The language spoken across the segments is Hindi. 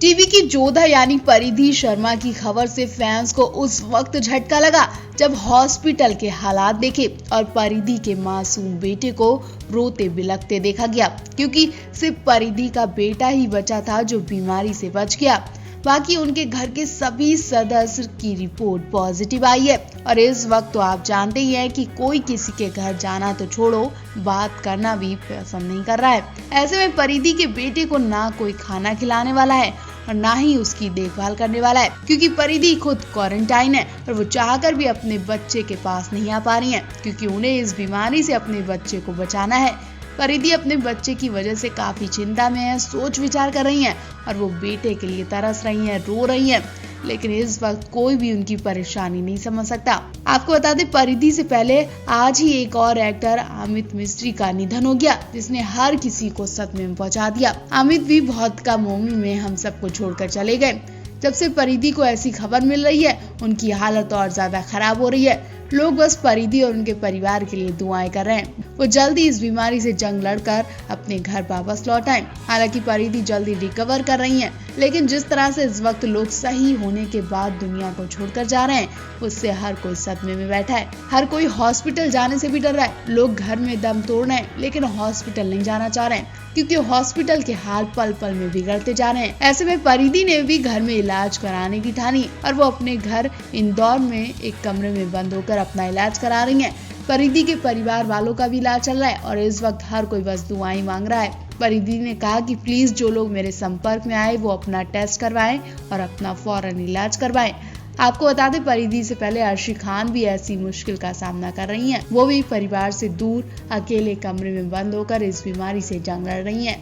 टीवी की जोधा यानी परिधि शर्मा की खबर से फैंस को उस वक्त झटका लगा जब हॉस्पिटल के हालात देखे और परिधि के मासूम बेटे को रोते बिलखते देखा गया, क्योंकि सिर्फ परिधि का बेटा ही बचा था जो बीमारी से बच गया। बाकी उनके घर के सभी सदस्य की रिपोर्ट पॉजिटिव आई है और इस वक्त तो आप जानते ही हैं कि कोई किसी के घर जाना तो छोड़ो, बात करना भी पसंद नहीं कर रहा है। ऐसे में परिधि के बेटे को ना कोई खाना खिलाने वाला है और ना ही उसकी देखभाल करने वाला है, क्योंकि परिधि खुद क्वारंटाइन है और वो चाहकर भी अपने बच्चे के पास नहीं आ पा रही है, क्योंकि उन्हें इस बीमारी से अपने बच्चे को बचाना है। परिधि अपने बच्चे की वजह से काफी चिंता में है, सोच विचार कर रही हैं और वो बेटे के लिए तरस रही हैं, रो रही हैं, लेकिन इस वक्त कोई भी उनकी परेशानी नहीं समझ सकता। आपको बता दें, परिधि से पहले आज ही एक और एक्टर अमित मिस्त्री का निधन हो गया, जिसने हर किसी को सदमे में पहुंचा दिया। अमित भी बहुत कम उम्र में हम सबको छोड़कर चले गए। जब से परिधि को ऐसी खबर मिल रही है, उनकी हालत और ज्यादा खराब हो रही है। लोग बस परिधि और उनके परिवार के लिए दुआएं कर रहे हैं, वो जल्दी इस बीमारी से जंग लड़कर अपने घर वापस लौट आएं। हालांकि परिधि जल्दी रिकवर कर रही हैं, लेकिन जिस तरह से इस वक्त लोग सही होने के बाद दुनिया को छोड़कर जा रहे हैं, उससे हर कोई सदमे में बैठा है। हर कोई हॉस्पिटल जाने से भी डर रहा है। लोग घर में दम तोड़ रहे हैं, लेकिन हॉस्पिटल नहीं जाना चाह रहे हैं, क्योंकि हॉस्पिटल के हाल पल पल में बिगड़ते जा रहे हैं। ऐसे में परिधि ने भी घर में इलाज कराने की ठानी और वो अपने घर इंदौर में एक कमरे में बंद होकर अपना इलाज करा रही हैं। परिधि के परिवार वालों का भी इलाज चल रहा है और इस वक्त हर कोई बस दुआएं मांग रहा है। परिधि ने कहा कि प्लीज जो लोग मेरे संपर्क में आए वो अपना टेस्ट करवाएं और अपना फौरन इलाज करवाएं। आपको बता दें, परिधि से पहले अर्शी खान भी ऐसी मुश्किल का सामना कर रही हैं। वो भी परिवार से दूर अकेले कमरे में बंद होकर इस बीमारी से जंग लड़ रही हैं।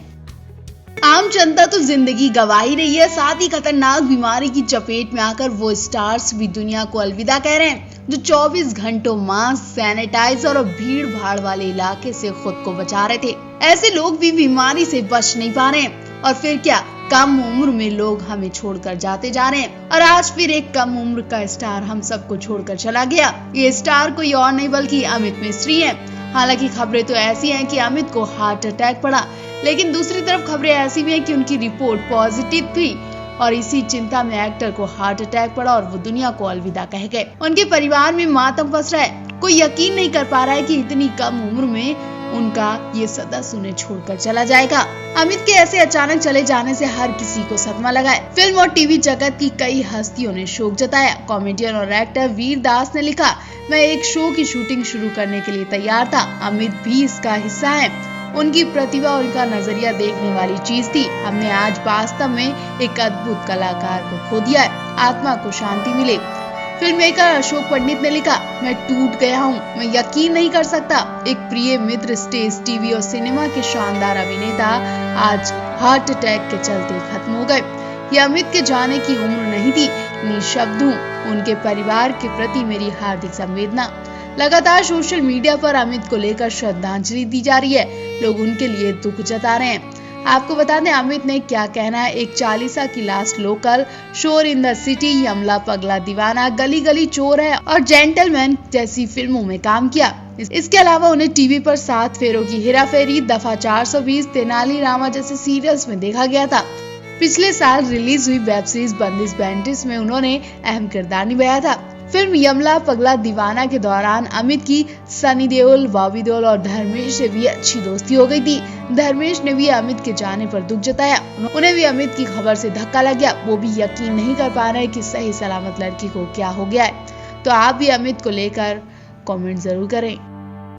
आम जनता तो जिंदगी गंवा ही रही है, साथ ही खतरनाक बीमारी की चपेट में आकर वो स्टार्स भी दुनिया को अलविदा कह रहे हैं, जो 24 घंटों मास्क, सैनिटाइजर और भीड़ भाड़ वाले इलाके से खुद को बचा रहे थे। ऐसे लोग भी बीमारी से बच नहीं पा रहे हैं और फिर क्या, कम उम्र में लोग हमें छोड़कर जाते जा रहे हैं और आज फिर एक कम उम्र का स्टार हम सबको छोड़कर चला गया। ये स्टार कोई और नहीं बल्कि अमित मिस्त्री है। हालांकि खबरें तो ऐसी हैं कि अमित को हार्ट अटैक पड़ा, लेकिन दूसरी तरफ खबरें ऐसी भी हैं कि उनकी रिपोर्ट पॉजिटिव थी और इसी चिंता में एक्टर को हार्ट अटैक पड़ा और वो दुनिया को अलविदा कह गए। उनके परिवार में मातम फंस रहा है। कोई यकीन नहीं कर पा रहा है कि इतनी कम उम्र में उनका ये सदस्य उन्हें छोड़कर चला जाएगा। अमित के ऐसे अचानक चले जाने से हर किसी को सदमा लगा है। फिल्म और टीवी जगत की कई हस्तियों ने शोक जताया। कॉमेडियन और एक्टर वीर दास ने लिखा, मैं एक शो की शूटिंग शुरू करने के लिए तैयार था। अमित भी इसका हिस्सा है। उनकी प्रतिभा और उनका नजरिया देखने वाली चीज थी। हमने आज वास्तव में एक अद्भुत कलाकार को खो दिया है। आत्मा को शांति मिले। फिल्म मेकर अशोक पंडित ने लिखा, मैं टूट गया हूँ। मैं यकीन नहीं कर सकता। एक प्रिय मित्र, स्टेज, टीवी और सिनेमा के शानदार अभिनेता आज हार्ट अटैक के चलते खत्म हो गए। ये अमित के जाने की उम्र नहीं थी। निःशब्द हूँ। उनके परिवार के प्रति मेरी हार्दिक संवेदना। लगातार सोशल मीडिया पर अमित को लेकर श्रद्धांजलि दी जा रही है। लोग उनके लिए दुख जता रहे हैं। आपको बता दें, अमित ने क्या कहना है, एक 40 की लास्ट लोकल, शोर इन द सिटी, यमला पगला दीवाना, गली गली चोर है और जेंटलमैन जैसी फिल्मों में काम किया। इसके अलावा उन्हें टीवी पर 7 फेरों की हेरा फेरी, दफा 420, तेनाली रामा जैसे सीरियल्स में देखा गया था। पिछले साल रिलीज हुई वेब सीरीज बंदिश बैंडिश में उन्होंने अहम किरदार निभाया था। फिल्म यमला पगला दीवाना के दौरान अमित की सनी देओल, बॉबी देओल और धर्मेश से भी अच्छी दोस्ती हो गई थी। धर्मेश ने भी अमित के जाने पर दुख जताया। उन्हें भी अमित की खबर से धक्का लग गया। वो भी यकीन नहीं कर पा रहे कि सही सलामत लड़की को क्या हो गया है। तो आप भी अमित को लेकर कमेंट जरूर करें।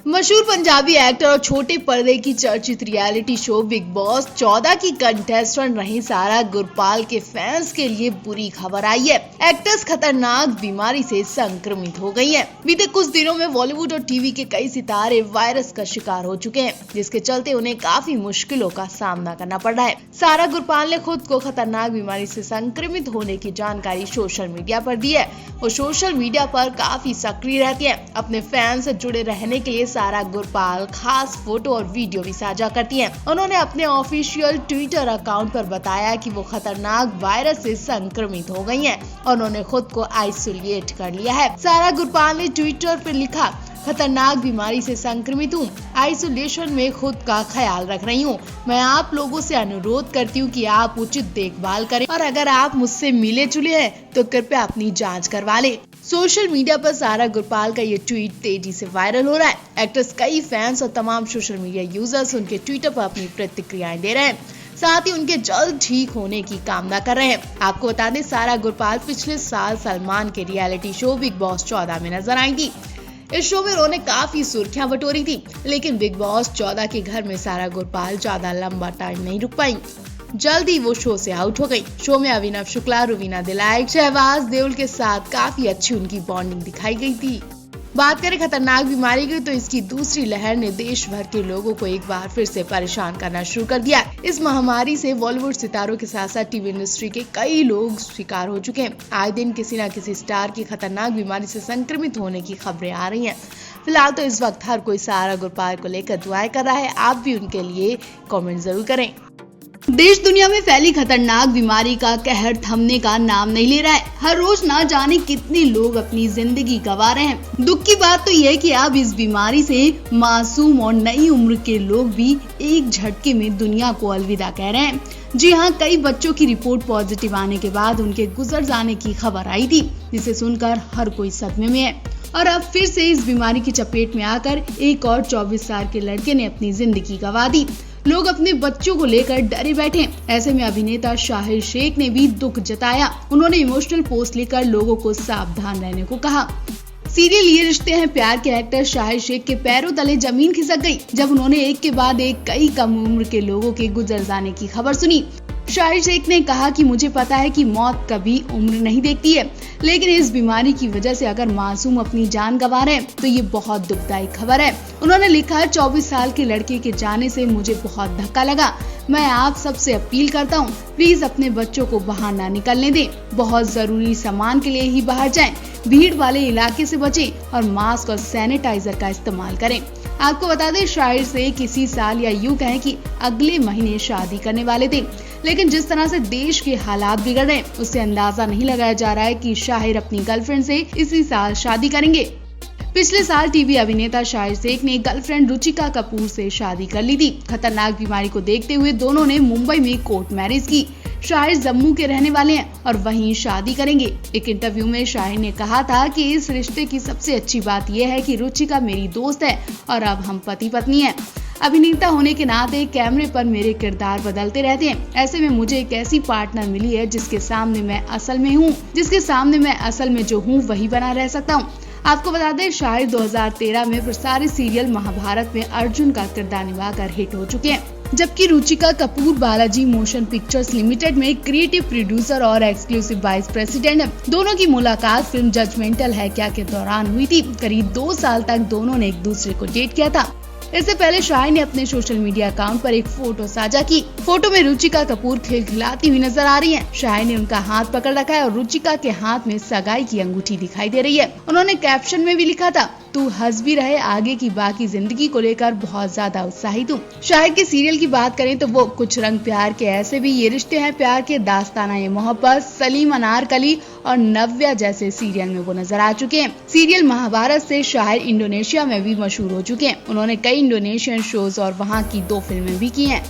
मशहूर पंजाबी एक्टर और छोटे पर्दे की चर्चित रियलिटी शो बिग बॉस 14 की कंटेस्टेंट रही सारा गुरपाल के फैंस के लिए बुरी खबर आई है। एक्ट्रेस खतरनाक बीमारी से संक्रमित हो गई हैं। बीते कुछ दिनों में बॉलीवुड और टीवी के कई सितारे वायरस का शिकार हो चुके हैं, जिसके चलते उन्हें काफी मुश्किलों का सामना करना पड़ रहा है। सारा गुरपाल ने खुद को खतरनाक बीमारी से संक्रमित होने की जानकारी सोशल मीडिया पर दी है। वो सोशल मीडिया पर काफी सक्रिय रहती है। अपने फैंस से जुड़े रहने के लिए सारा गुरपाल खास फोटो और वीडियो भी साझा करती हैं। उन्होंने अपने ऑफिशियल ट्विटर अकाउंट पर बताया कि वो खतरनाक वायरस से संक्रमित हो गई हैं और उन्होंने खुद को आइसोलेट कर लिया है। सारा गुरपाल ने ट्विटर पर लिखा, खतरनाक बीमारी से संक्रमित हूँ, आइसोलेशन में खुद का ख्याल रख रही हूँ। मैं आप लोगों से अनुरोध करती हूँ कि आप उचित देखभाल करें और अगर आप मुझसे मिले जुले हैं तो कृपया अपनी जांच करवा लें। सोशल मीडिया पर सारा गुरपाल का ये ट्वीट तेजी से वायरल हो रहा है। एक्ट्रेस, कई फैंस और तमाम सोशल मीडिया यूजर्स उनके ट्विटर पर अपनी प्रतिक्रियाएं दे रहे हैं, साथ ही उनके जल्द ठीक होने की कामना कर रहे हैं। आपको बता दें, सारा गुरपाल पिछले साल सलमान के रियलिटी शो बिग बॉस 14 में नजर आई थी। इस शो में उन्होंने काफी सुर्खियां बटोरी थी, लेकिन बिग बॉस 14 के घर में सारा गुरपाल ज्यादा लंबा टाइम नहीं रुक पाई। जल्द ही वो शो से आउट हो गई। शो में अभिनव शुक्ला, रुवीना दिलाइक, शहबाज देओल के साथ काफी अच्छी उनकी बॉन्डिंग दिखाई गई थी। बात करें खतरनाक बीमारी की, तो इसकी दूसरी लहर ने देश भर के लोगों को एक बार फिर से परेशान करना शुरू कर दिया। इस महामारी से बॉलीवुड सितारों के साथ साथ टीवी इंडस्ट्री के कई लोग शिकार हो चुके हैं। आए दिन किसी न किसी स्टार की खतरनाक बीमारी से संक्रमित होने की खबरें आ रही हैं। फिलहाल तो इस वक्त हर कोई सारा गुरपाल को लेकर दुआएं कर रहा है। आप भी उनके लिए कमेंट जरूर करें। देश दुनिया में फैली खतरनाक बीमारी का कहर थमने का नाम नहीं ले रहा है। हर रोज ना जाने कितने लोग अपनी जिंदगी गंवा रहे हैं। दुख की बात तो यह है कि अब इस बीमारी से मासूम और नई उम्र के लोग भी एक झटके में दुनिया को अलविदा कह रहे हैं। जी हाँ, कई बच्चों की रिपोर्ट पॉजिटिव आने के बाद उनके गुजर जाने की खबर आई थी, जिसे सुनकर हर कोई सदमे में है। और अब फिर से इस बीमारी की चपेट में आकर एक और 24 साल के लड़के ने अपनी जिंदगी गंवा दी। लोग अपने बच्चों को लेकर डरे बैठे। ऐसे में अभिनेता शाहिर शेख ने भी दुख जताया। उन्होंने इमोशनल पोस्ट लिखकर लोगों को सावधान रहने को कहा। सीरियल ये रिश्ते हैं प्यार के एक्टर शाहिर शेख के पैरों तले जमीन खिसक गई जब उन्होंने एक के बाद एक कई कम उम्र के लोगों के गुजर जाने की खबर सुनी। शाहिर शेख ने कहा कि मुझे पता है कि मौत कभी उम्र नहीं देखती है, लेकिन इस बीमारी की वजह से अगर मासूम अपनी जान गंवा रहे हैं तो ये बहुत दुखदायी खबर है। उन्होंने लिखा, 24 साल के लड़के के जाने से मुझे बहुत धक्का लगा। मैं आप सबसे अपील करता हूँ, प्लीज अपने बच्चों को बाहर ना निकलने दें। बहुत जरूरी सामान के लिए ही बाहर जाएं। भीड़ वाले इलाके से बचें और मास्क और सैनिटाइजर का इस्तेमाल करें। आपको बता दें, शाहिर शेख इसी साल या यूं कहें कि अगले महीने शादी करने वाले थे, लेकिन जिस तरह से देश के हालात बिगड़ रहे हैं उससे अंदाजा नहीं लगाया जा रहा है कि शाहिर अपनी गर्लफ्रेंड से इसी साल शादी करेंगे। पिछले साल टीवी अभिनेता शाहिर शेख ने गर्लफ्रेंड रुचिका कपूर से शादी कर ली थी। खतरनाक बीमारी को देखते हुए दोनों ने मुंबई में कोर्ट मैरिज की। शाहिर जम्मू के रहने वाले हैं और वहीं शादी करेंगे। एक इंटरव्यू में शाहिर ने कहा था कि इस रिश्ते की सबसे अच्छी बात यह है कि रुचिका मेरी दोस्त है और अब हम पति पत्नी हैं। अभिनेता होने के नाते कैमरे पर मेरे किरदार बदलते रहते हैं। ऐसे में मुझे एक ऐसी पार्टनर मिली है जिसके सामने मैं असल में जो हूँ वही बना रह सकता हूँ। आपको बता दें, शाहिर 2013 में प्रसारित सीरियल महाभारत में अर्जुन का किरदार निभाकर हिट हो चुके हैं, जबकि Ruchika Kapoor Balaji motion pictures limited में क्रिएटिव प्रोड्यूसर और एक्सक्लूसिव वाइस प्रेसिडेंट है। दोनों की मुलाकात फिल्म जजमेंटल है क्या के दौरान हुई थी। करीब 2 साल तक दोनों ने एक दूसरे को डेट किया था। इससे पहले शाहिर ने अपने सोशल मीडिया अकाउंट पर एक फोटो साझा की। फोटो में रुचिका कपूर खिलखिलाती हुई नजर आ रही हैं। शाहिर ने उनका हाथ पकड़ रखा है और रुचिका के हाथ में सगाई की अंगूठी दिखाई दे रही है। उन्होंने कैप्शन में भी लिखा था, तू हंस भी रहे, आगे की बाकी जिंदगी को लेकर बहुत ज्यादा उत्साहित हूँ। शाहिर के सीरियल की बात करें तो वो कुछ रंग प्यार के, ऐसे भी ये रिश्ते हैं प्यार के, दास्ताना ये मोहब्बत, सलीम अनारकली और नव्या जैसे सीरियल में वो नजर आ चुके हैं। सीरियल महाभारत से शाहिर इंडोनेशिया में भी मशहूर हो चुके हैं। उन्होंने कई इंडोनेशियन शोज और वहाँ की 2 फिल्में भी की हैं।